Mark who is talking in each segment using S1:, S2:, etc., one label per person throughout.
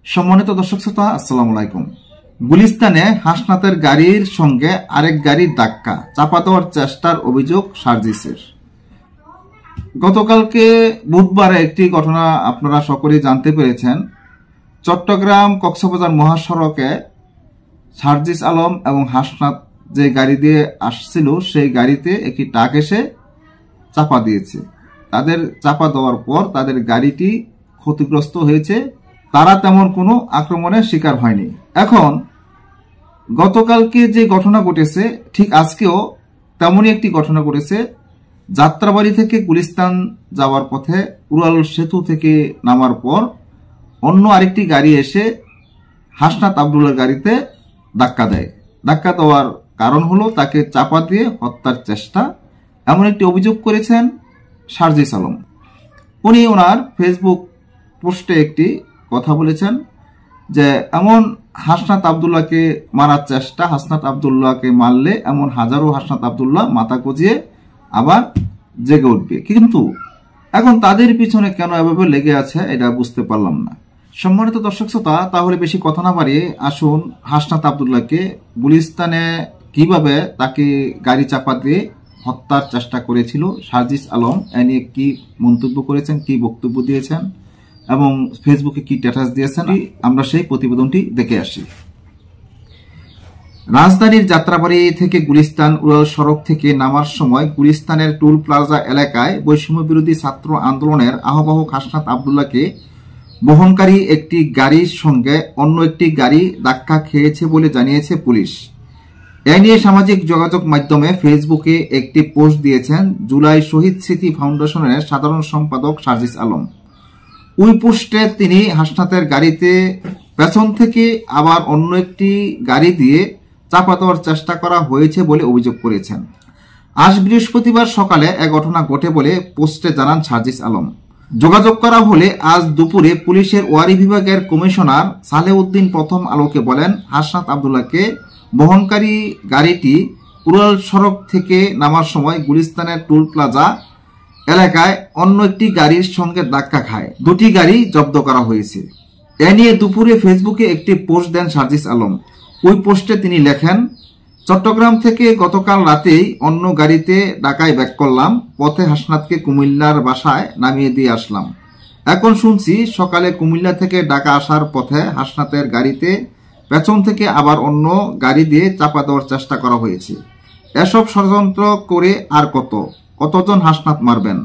S1: সম্মানিত দর্শক শ্রোতা, আসসালামু আলাইকুম। গুলিস্তানে হাসনাতের গাড়ির সঙ্গে আরেক গাড়ির ধাক্কা, চাপা দেওয়ার চেষ্টার অভিযোগ সার্জিসের। গতকালকে বুধবারে একটি ঘটনা আপনারা সকলেই জানতে পেরেছেন। চট্টগ্রাম কক্সবাজার মহাসড়কে সার্জিস আলম এবং হাসনাত যে গাড়ি দিয়ে আসছিল সেই গাড়িতে একটি ট্রাক এসে চাপা দিয়েছে। তাদের চাপা দেওয়ার পর তাদের গাড়িটি ক্ষতিগ্রস্ত হয়েছে। তারা তেমন কোনো আক্রমণের শিকার হয়নি। এখন গতকালকে যে ঘটনা ঘটেছে, ঠিক আজকেও তেমনই একটি ঘটনা ঘটেছে। যাত্রাবাড়ি থেকে গুলিস্তান যাওয়ার পথে উড়াল সেতু থেকে নামার পর অন্য আরেকটি গাড়ি এসে হাসনাত আবদুল্লাহর গাড়িতে ধাক্কা দেয়। ধাক্কা দেওয়ার কারণ হলো তাকে চাপা দিয়ে হত্যার চেষ্টা, এমন একটি অভিযোগ করেছেন সার্জিস আলম। উনি ওনার ফেসবুক পোস্টে একটি কথা বলেছেন যে এমন হাসনাত আবদুল্লাহকে মারার চেষ্টা, হাসনাত আবদুল্লাহকে মারলে এমন হাজারো হাসনাত আবদুল্লাহ মাথা গজিয়ে আবার জেগে উঠবে। কিন্তু এখন তাদের পিছনে কেন এভাবে লেগে আছে এটা বুঝতে পারলাম না। সম্মানিত দর্শক শ্রোতা, তাহলে বেশি কথা না বাড়িয়ে আসুন হাসনাত আবদুল্লাহকে গুলিস্তানে কিভাবে তাকে গাড়ি চাপা দিয়ে হত্যার চেষ্টা করেছিল সার্জিস আলম, এ নিয়ে কি মন্তব্য করেছেন, কি বক্তব্য দিয়েছেন এবং ফেসবুকে কি স্ট্যাটাস দিয়েছেন, আমরা সেই প্রতিবেদনটি দেখে আসি। রাজধানীর যাত্রাবাড়ি থেকে গুলিস্তান উড়াল সড়ক থেকে নামার সময় গুলিস্তানের টুল প্লাজা এলাকায় বৈষম্য বিরোধী ছাত্র আন্দোলনের আহ্বায়ক হাসনাত আবদুল্লাহকে বহনকারী একটি গাড়ির সঙ্গে অন্য একটি গাড়ি ধাক্কা খেয়েছে বলে জানিয়েছে পুলিশ। এ নিয়ে সামাজিক যোগাযোগ মাধ্যমে ফেসবুকে একটি পোস্ট দিয়েছেন জুলাই শহীদ স্মৃতি ফাউন্ডেশনের সাধারণ সম্পাদক সার্জিস আলম। ওই পোস্টে তিনি হাসনাতের গাড়িতে পেছন থেকে আবার অন্য একটি গাড়ি দিয়ে চাপা দেওয়ার চেষ্টা করা হয়েছে বলে অভিযোগ করেছেন। আজ বৃহস্পতিবার সকালে এ ঘটনা ঘটে বলে পোস্টে জানান সার্জিস আলম। যোগাযোগ করা হলে আজ দুপুরে পুলিশের ওয়ারি বিভাগের কমিশনার সালেউদ্দিন প্রথম আলোকে বলেন, হাসনাত আবদুল্লাহকে বহনকারী গাড়িটি উড়াল সড়ক থেকে নামার সময় গুলিস্তানের টুল প্লাজা এলাকায় অন্য একটি গাড়ির সঙ্গে ধাক্কা খায়। দুটি গাড়ি জব্দ করা হয়েছে। এ নিয়ে দুপুরে ফেসবুকে একটি পোস্ট দেন সার্জিস আলম। ওই পোস্টে তিনি লেখেন, চট্টগ্রাম থেকে গতকাল রাতেই অন্য গাড়িতে ঢাকায় ব্যাক করলাম। পথে হাসনাতকে কুমিল্লার বাসায় নামিয়ে দিয়ে আসলাম। এখন শুনছি সকালে কুমিল্লা থেকে ঢাকা আসার পথে হাসনাতের গাড়িতে পেছন থেকে আবার অন্য গাড়ি দিয়ে চাপা দেওয়ার চেষ্টা করা হয়েছে। এসব ষড়যন্ত্র করে আর কতজন হাসনাত মারবেন?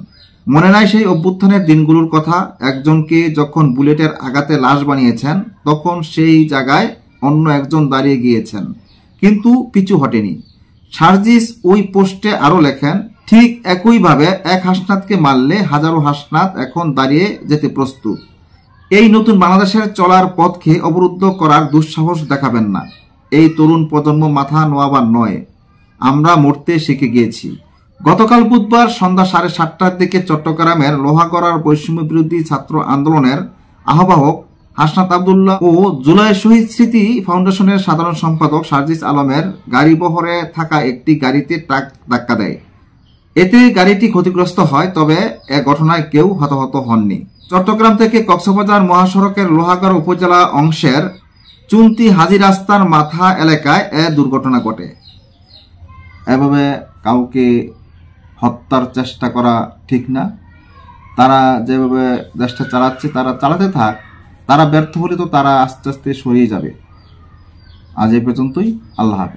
S1: মনে নাই সেই অভ্যুত্থানের দিনগুলোর কথা? একজনকে যখন বুলেটের আঘাতে লাশ বানিয়েছেন তখন সেই জায়গায় অন্য একজন দাঁড়িয়ে গিয়েছেন, কিন্তু পিছু হটেনি। সার্জিস ওই পোস্টে আরো লেখেন, ঠিক একইভাবে এক হাসনাতকে মারলে হাজারো হাসনাত এখন দাঁড়িয়ে যেতে প্রস্তুত। এই নতুন বাংলাদেশের চলার পথকে অবরুদ্ধ করার দুঃসাহস দেখাবেন না। এই তরুণ প্রজন্ম মাথা নোয়াবার নয়, আমরা মরতে শিখে গিয়েছি। গতকাল বুধবার সন্ধ্যা 7:30টার দিকে চট্টগ্রামের লোহাগড়ার বৈষম্য বিরোধী ছাত্র আন্দোলনের আহ্বায়ক হাসনাত আবদুল্লাহ ও জুলাই শহীদ স্মৃতি ফাউন্ডেশনের সাধারণ সম্পাদক সার্জিস আলমের গাড়ি বহরে থাকা একটি গাড়িতে ট্রাক ধাক্কা দেয়। এতে গাড়িটি ক্ষতিগ্রস্ত হয়, তবে এ ঘটনায় কেউ হতাহত হননি। চট্টগ্রাম থেকে কক্সবাজার মহাসড়কের লোহাগড়া উপজেলা অংশের চুন্তি হাজি রাস্তার মাথা এলাকায় এ দুর্ঘটনা ঘটে। এভাবে কাউকে হত্যার চেষ্টা করা ঠিক না। তারা যেভাবে দেশটা চালাচ্ছে তারা চালাতে থাক, তারা ব্যর্থ হলে তো তারা আস্তে আস্তে সরিয়ে যাবে। আজ এই পর্যন্তই। আল্লাহ হাফেজ।